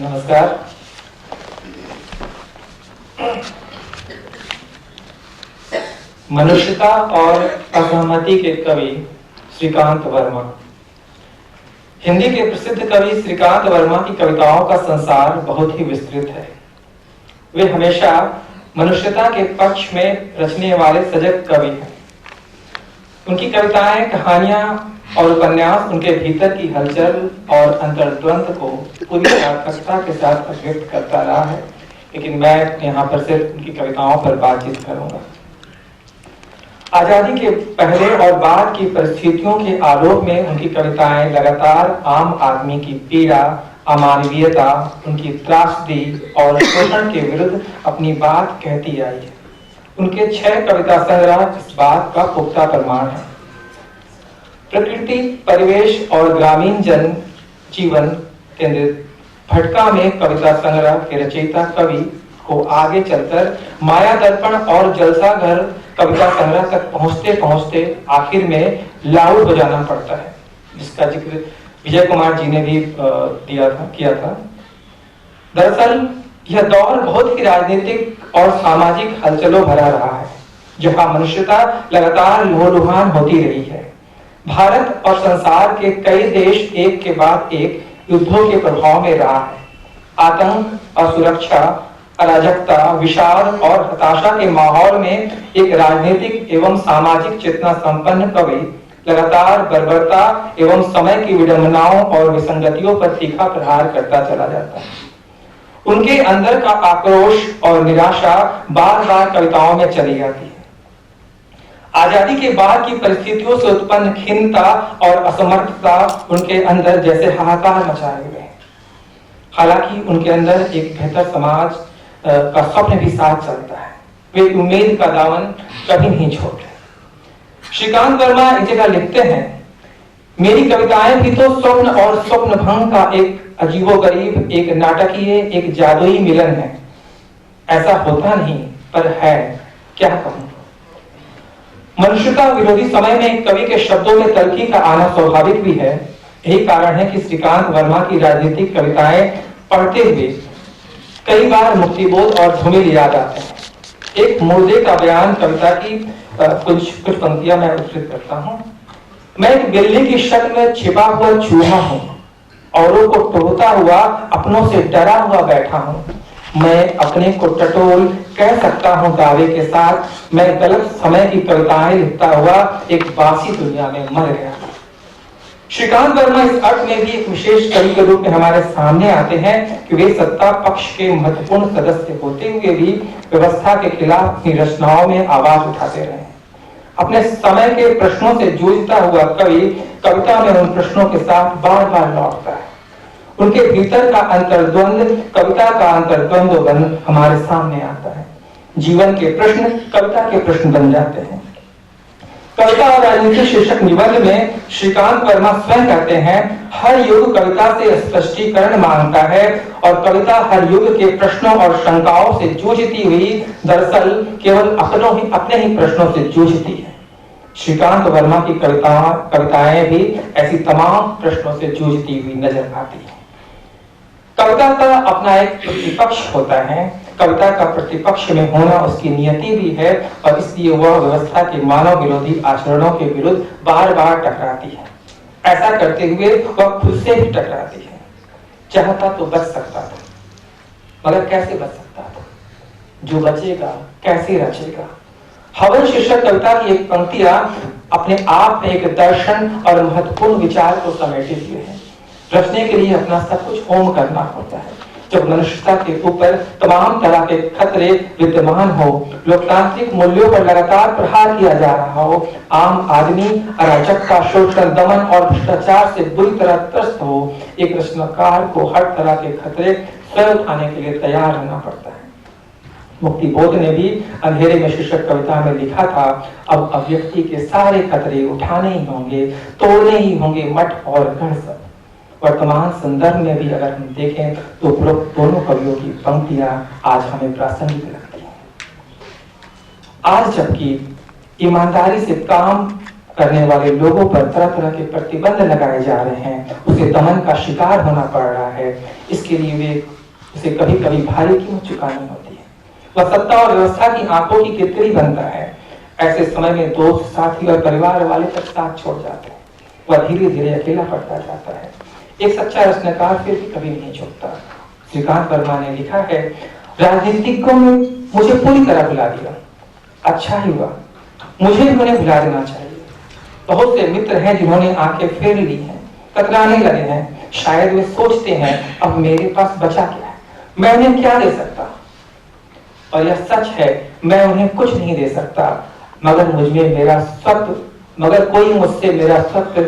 नमस्कार। मनुष्यता और असहमति के कवि श्रीकांत वर्मा। हिंदी के प्रसिद्ध कवि श्रीकांत वर्मा की कविताओं का संसार बहुत ही विस्तृत है। वे हमेशा मनुष्यता के पक्ष में रचने वाले सजग कवि हैं। उनकी कविताएं, कहानियां और उपन्यास उनके भीतर की हलचल और अंतर्द्वंद को पूरी सार्थकता के साथ अभिव्यक्त करता रहा है, लेकिन मैं यहाँ पर सिर्फ उनकी कविताओं पर बातचीत करूंगा। आजादी के पहले और बाद की परिस्थितियों के आलोक में उनकी कविताएं लगातार आम आदमी की पीड़ा, अमानवीयता, उनकी त्रासदी और शोषण के विरुद्ध अपनी बात कहती आई है। उनके 6 कविता संग्रह इस बात का पुख्ता प्रमाण है। प्रकृति, परिवेश और ग्रामीण जन जीवन केंद्रित भटका में कविता संग्रह के रचयिता कवि को आगे चलकर माया दर्पण और जलसा घर कविता संग्रह तक पहुंचते पहुंचते आखिर में लाउड बजाना पड़ता है, जिसका जिक्र विजय कुमार जी ने भी किया था। दरअसल यह दौर बहुत ही राजनीतिक और सामाजिक हलचलों भरा रहा है, जहां मनुष्यता लगातार लहूलुहान होती रही है। भारत और संसार के कई देश एक के बाद एक युद्धों के प्रभाव में रहा है। आतंक, असुरक्षा, अराजकता, विषाद और हताशा के माहौल में एक राजनीतिक एवं सामाजिक चेतना संपन्न कवि लगातार बर्बरता एवं समय की विडंबनाओं और विसंगतियों पर तीखा प्रहार करता चला जाता है। उनके अंदर का आक्रोश और निराशा बार बार कविताओं में चली जाती है। आजादी के बाद की परिस्थितियों से उत्पन्न खिन्नता और असमर्थता उनके अंदर जैसे हाहाकार मचाए हुए हैं। हालांकि उनके अंदर एक बेहतर समाज का स्वप्न भी साथ चलता है। वे उम्मीद का दामन कभी नहीं छोड़ते। श्रीकांत वर्मा एक जगह लिखते हैं, मेरी कविताएं भी तो स्वप्न और स्वप्न भंग का एक अजीबोगरीब, एक नाटकीय, एक जादुई मिलन है। ऐसा होता नहीं, पर है, क्या कहूं। मनुष्यता विरोधी समय में कवि के शब्दों में तल्खी का आना स्वाभाविक भी है। यही कारण है कि श्रीकांत वर्मा की राजनीतिक कविताएं पढ़ते हुए कई बार मुक्तिबोध और धूमिल याद आते हैं। एक मुर्दे का बयान कविता की कुछ पंक्तियां मैं उद्धृत करता हूं। मैं एक बिल्ली की शक्ल में छिपा हुआ चूहा हूं, औरों को टोहता हुआ अपनों से डरा हुआ बैठा हूं। मैं अपने को टटोल कह सकता हूं दावे के साथ, मैं गलत समय की कविताएं लिखता हुआ एक बासी दुनिया में मर गया। श्रीकांत वर्मा इस अर्थ में भी एक विशेष कवि के रूप में हमारे सामने आते हैं कि वे सत्ता पक्ष के महत्वपूर्ण सदस्य होते हुए भी व्यवस्था के खिलाफ अपनी रचनाओं में आवाज उठाते रहे। अपने समय के प्रश्नों से जूझता हुआ कवि कविता में उन प्रश्नों के साथ बार बार लौटता है। उनके भीतर का अंतर्द्वंद कविता का अंतर्द्वंद बन हमारे सामने आता है। जीवन के प्रश्न कविता के प्रश्न बन जाते हैं। कविता और राजनीति शीर्षक निबंध में श्रीकांत वर्मा स्वयं कहते हैं, हर युग कविता से स्पष्टीकरण मांगता है और कविता हर युग के प्रश्नों और शंकाओं से जूझती हुई दरअसल केवल अपने ही प्रश्नों से जूझती है। श्रीकांत वर्मा की कविताएं भी ऐसी तमाम प्रश्नों से जूझती हुई नजर आती है। कविता का अपना एक प्रतिपक्ष होता है। कविता का प्रतिपक्ष में होना उसकी नियति भी है और इसलिए वह व्यवस्था के मानव विरोधी आचरणों के विरुद्ध बार बार टकराती है। ऐसा करते हुए वह खुद से भी टकराती है। चाहता तो बच सकता था, मगर कैसे बच सकता था? जो बचेगा कैसे रचेगा? हवन शीर्षक कविता की एक पंक्तियां अपने आप में एक दर्शन और महत्वपूर्ण विचार को समेटे हुए है। रचने के लिए अपना सब कुछ होम करना होता है। जब मनुष्यता के ऊपर तमाम तरह के खतरे विद्यमान हो, लोकतांत्रिक मूल्यों पर लगातार प्रहार किया जा रहा हो, आम आदमी अराजकता, शोषण, दमन और भ्रष्टाचार से बुरी तरह त्रस्त हो, एक रचनाकार को हर तरह के खतरे स्वयं उठाने के लिए तैयार रहना पड़ता है। मुक्तिबोध ने भी अंधेरे में शीर्षक कविता में लिखा था, अब अभिव्यक्ति के सारे खतरे उठाने ही होंगे, तोड़ने ही होंगे मठ और गढ़ सब। वर्तमान संदर्भ में भी अगर हम देखें तो दोनों कवियों की पंक्तियां आज हमें प्रासंगिक लगती हैं। आज जबकि ईमानदारी से काम करने वाले लोगों पर तरह तरह के प्रतिबंध लगाए जा रहे हैं, उसे दमन का शिकार होना पड़ रहा है। इसके लिए उसे कभी कभी भारी कीमत चुकानी होती है। वह सत्ता और व्यवस्था की आंखों की किरकिरी बनता है। ऐसे समय में दोस्त, साथी और परिवार वाले तक साथ छोड़ जाते हैं। वह धीरे धीरे अकेला पड़ता जाता है। एक सच्चा रचनाकार फिर भी कभी नहीं झुकता। श्रीकांत वर्मा ने लिखा है, राजनीतिज्ञों ने मुझे पूरी तरह भुला दिया। अच्छा ही हुआ, मुझे भी उन्हें भुला देना चाहिए। बहुत से मित्र हैं जिन्होंने आंखें फेर ली हैं, कतराने लगे हैं। शायद वे सोचते हैं, अब मेरे पास बचा क्या है, मैं उन्हें क्या दे सकता। और यह सच है, मैं उन्हें कुछ नहीं दे सकता, मगर मगर कोई मुझसे मेरा सत्य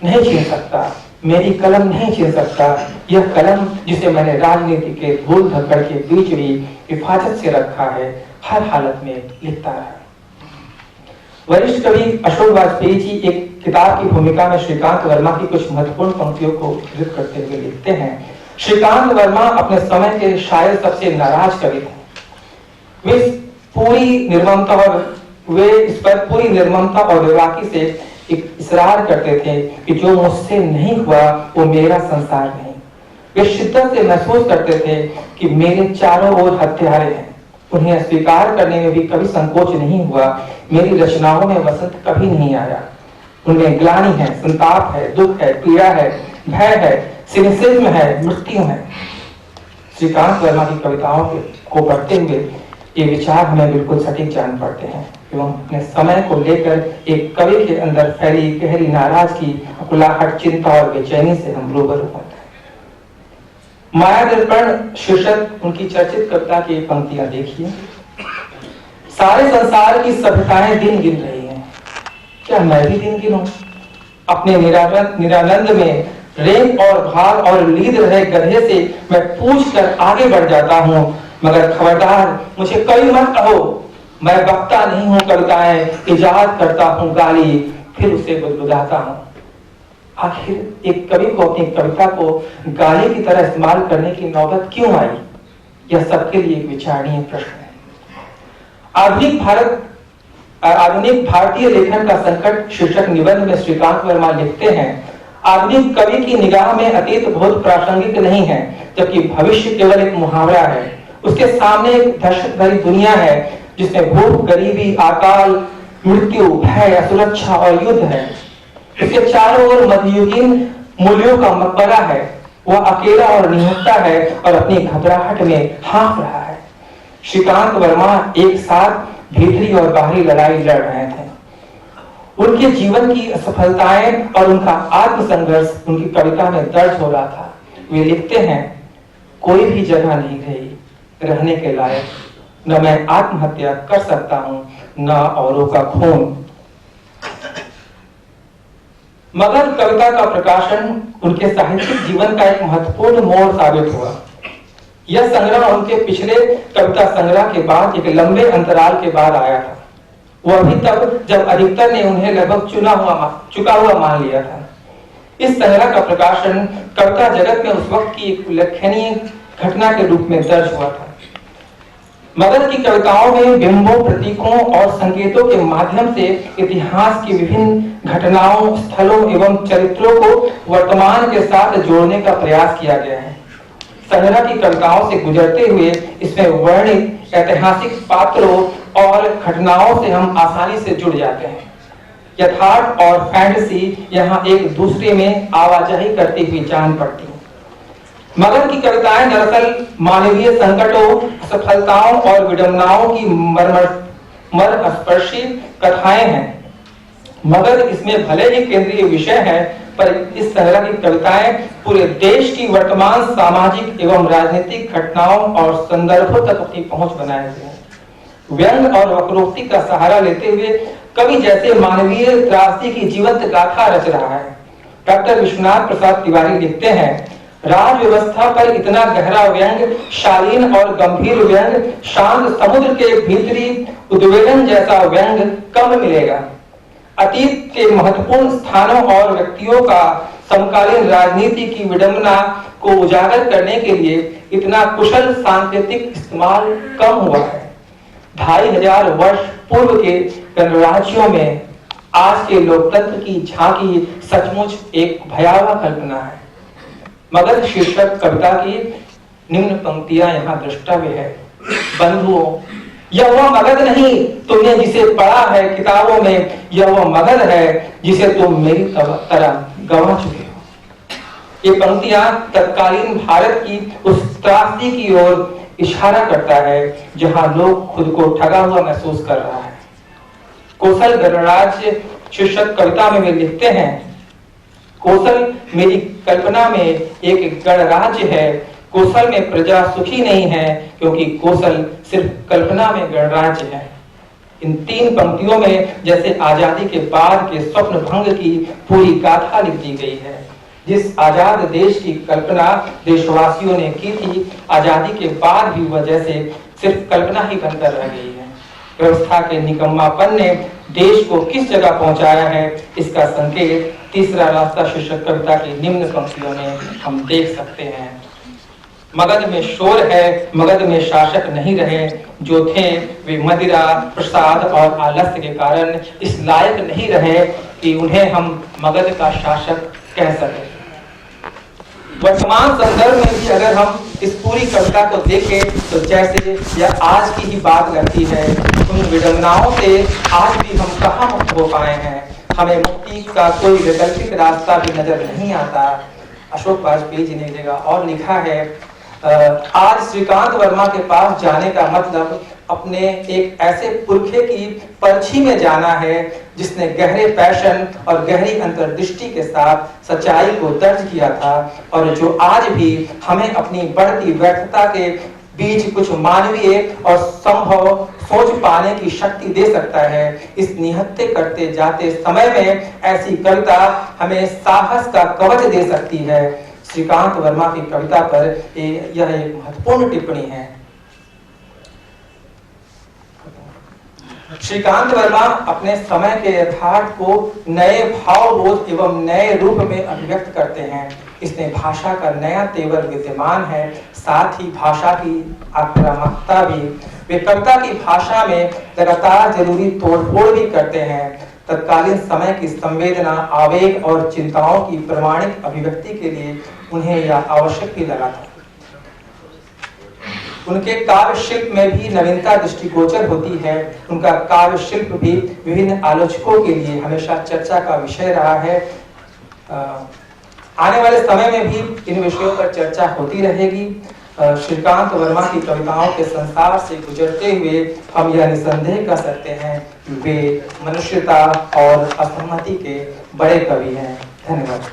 नहीं छीन सकता। मेरी कलम नहीं छीन सकता। यह कलम जिसे मैंने राजनीति के धूल धक्कड़ के बीच भी हिफाजत से रखा है, हर हालत में लिखता रहा। वरिष्ठ कवि अशोक वाजपेयी जी एक किताब की भूमिका में श्रीकांत वर्मा की कुछ महत्वपूर्ण पंक्तियों को उद्धृत करते हुए लिखते हैं, श्रीकांत वर्मा अपने समय के शायद सबसे नाराज कवि थे। वे इस पर पूरी निर्ममता और बेबाकी से इसरार करते थे कि जो मुझसे नहीं हुआ वो मेरा संसार नहीं। वे शिद्दत से महसूस करते थे कि मेरे चारों ओर हत्यारे हैं। उन्हें स्वीकार करने में भी कभी संकोच नहीं हुआ। मेरी रचनाओं में वसंत कभी नहीं आया। उनमें ग्लानि है, संताप है, दुख है, पीड़ा है, भय है, सिनिसिज्म है, मृत्यु है। श्रीकांत वर्मा की कविताओं को पढ़ते हुए ये विचार हमें बिल्कुल सटीक जान पड़ते हैं एवं अपने समय को लेकर एक कवि के अंदर फैली गहरी नाराजगी, अकुलाहट, चिंता और बेचैनी से हम रूबरू होते हैं। माया दर्पण शीर्षक उनकी चर्चित कविता की पंक्तियां देखिए। सारे संसार की सभ्यताएं दिन गिन रही हैं, क्या मैं भी दिन गिनूं? अपने निरानंद में रेत और भार और लीद रहे गधे से मैं पूछ कर आगे बढ़ जाता हूं, मगर खबरदार मुझे कभी मत कहो, मैं बकता नहीं हूं कविताएं, इजाद करता हूं गाली, फिर उसे गुदगुदाता हूं। आखिर एक कवि को अपनी कविता को गाली की तरह इस्तेमाल करने की नौबत क्यों आई? यह सबके लिए एक विचारणीय प्रश्न है। आधुनिक भारतीय लेखन का संकट शीर्षक निबंध में श्रीकांत वर्मा लिखते हैं, आधुनिक कवि की निगाह में अतीत बहुत प्रासंगिक नहीं है, जबकि भविष्य केवल एक मुहावरा है। उसके सामने एक दहशत भरी दुनिया है जिसमें भूख, गरीबी, अकाल, मृत्यु, भय, असुरक्षा और युद्ध है। इसके चारों ओर मध्ययुगीन मूल्यों का मकबरा है। वह अकेला और निहत्था है और अपनी घबराहट में हाँफ रहा है। श्रीकांत वर्मा एक साथ भीतरी और बाहरी लड़ाई लड़ रहे थे। उनके जीवन की असफलताएं और उनका आत्मसंघर्ष उनकी कविता में दर्ज हो रहा था। वे लिखते हैं, कोई भी जगह नहीं रही रहने के लायक, न मैं आत्महत्या कर सकता हूं, न औरों का खून। मगर कविता का प्रकाशन उनके साहित्यिक जीवन का एक महत्वपूर्ण मोड़ साबित हुआ। यह संग्रह उनके पिछले कविता संग्रह के बाद एक लंबे अंतराल के बाद आया था। वह भी तब जब अधिकतर ने उन्हें लगभग चुका हुआ मान लिया था। इस संग्रह का प्रकाशन कविता जगत में उस वक्त की एक उल्लेखनीय घटना के रूप में दर्ज हुआ था। मगध की कविताओं में बिंबों, प्रतीकों और संकेतों के माध्यम से इतिहास की विभिन्न घटनाओं, स्थलों एवं चरित्रों को वर्तमान के साथ जोड़ने का प्रयास किया गया है। संग्रह की कविताओं से गुजरते हुए इसमें वर्णित ऐतिहासिक पात्रों और घटनाओं से हम आसानी से जुड़ जाते हैं। यथार्थ और फैंटेसी यहाँ एक दूसरे में आवाजाही करती हुई जान पड़ती है। मगध की कविताएं दरअसल मानवीय संकटों, सफलताओं और विडंबनाओं की मर्मस्पर्शी कथाएं हैं। मगध इसमें भले ही केंद्रीय विषय है, पर इस संग्रह की कविताएं पूरे देश की वर्तमान सामाजिक एवं राजनीतिक घटनाओं और संदर्भों तक अपनी पहुंच बनाए हुए हैं। व्यंग और वक्रोक्ति का सहारा लेते हुए कवि जैसे मानवीय त्रासदी की जीवंत गाथा रच रहा है। डॉक्टर विश्वनाथ प्रसाद तिवारी लिखते हैं, राज व्यवस्था पर इतना गहरा व्यंग, शालीन और गंभीर व्यंग, शांत समुद्र के भीतरी उद्वेलन जैसा व्यंग कम मिलेगा। अतीत के महत्वपूर्ण स्थानों और व्यक्तियों का समकालीन राजनीति की विडंबना को उजागर करने के लिए इतना कुशल सांकेतिक इस्तेमाल कम हुआ है। 2500 वर्ष पूर्व के गणराज्यों में आज के लोकतंत्र की झांकी सचमुच एक भयावह कल्पना है। मगध शीर्षक कविता की निम्न पंक्तियां यहाँ द्रष्टव्य है। बंधुओं, यह वह मगध नहीं तुमने जिसे पढ़ा है किताबों में, यह वह मगध है जिसे तुम मेरी तरह गंवा चुके हो। ये पंक्तियां तत्कालीन भारत की उस त्रासदी की ओर इशारा करता है जहां लोग खुद को ठगा हुआ महसूस कर रहा है। कौशल गणराज्य शीर्षक कविता में वे लिखते हैं, कौशल मेरी कल्पना में एक गणराज्य है। कौशल में प्रजा सुखी नहीं है क्योंकि कौशल सिर्फ कल्पना में गणराज्य है। इन 3 पंक्तियों में जैसे आजादी के बाद के स्वप्न भंग की पूरी गाथा लिख दी गई है। जिस आजाद देश की कल्पना देशवासियों ने की थी, आजादी के बाद भी वह जैसे सिर्फ कल्पना ही बनकर रह गई है। व्यवस्था के निकम्मापन ने देश को किस जगह पहुंचाया है, इसका संकेत तीसरा रास्ता शीर्षक कविता की निम्न पंक्तियों में हम देख सकते हैं। मगध में शोर है, मगध में शासक नहीं रहे, जो थे वे मदिरा, प्रसाद और आलस्य के कारण इस लायक नहीं रहे कि उन्हें हम मगध का शासक कह सके। वर्तमान संदर्भ में भी अगर हम इस पूरी कविता को देखें तो जैसे यह आज की ही बात लगती है। उन विडंबनाओं से आज भी हम कहाँ मुक्त हो पाए हैं। हमें मुक्ति का कोई वैकल्पिक रास्ता भी नजर नहीं आता। अशोक वाजपेयी जी ने एक जगह और लिखा है, आज श्रीकांत वर्मा के पास जाने का मतलब अपने एक ऐसे पुरखे की परछी में जाना है जिसने गहरे पैशन और गहरी अंतर्दृष्टि के साथ सच्चाई को दर्ज किया था और जो आज भी हमें अपनी बढ़ती व्यर्थता के बीच कुछ मानवीय और संभव सोच पाने की शक्ति दे सकता है। इस निहत्थे करते जाते समय में ऐसी कविता हमें साहस का कवच दे सकती है। श्रीकांत वर्मा की कविता पर यह एक महत्वपूर्ण टिप्पणी है। श्रीकांत वर्मा अपने समय के यथार्थ को नए भावबोध एवं नए रूप में अभिव्यक्त करते हैं। इसमें भाषा का नया तेवर विद्यमान है, साथ ही भाषा की आक्रामकता भी। वे कविता की भाषा में लगातार जरूरी तोड़फोड़ भी करते हैं। तत्कालीन समय की संवेदना, आवेग और चिंताओं की प्रमाणिक अभिव्यक्ति के लिए उन्हें यह आवश्यक भी लगा था। उनके काव्य शिल्प में भी नवीनता दृष्टिगोचर होती है। उनका काव्य शिल्प भी विभिन्न आलोचकों के लिए हमेशा चर्चा का विषय रहा है। आने वाले समय में भी इन विषयों पर चर्चा होती रहेगी। श्रीकांत वर्मा की कविताओं के संसार से गुजरते हुए हम यह निसंदेह कर सकते हैं वे मनुष्यता और असहमति के बड़े कवि हैं। धन्यवाद।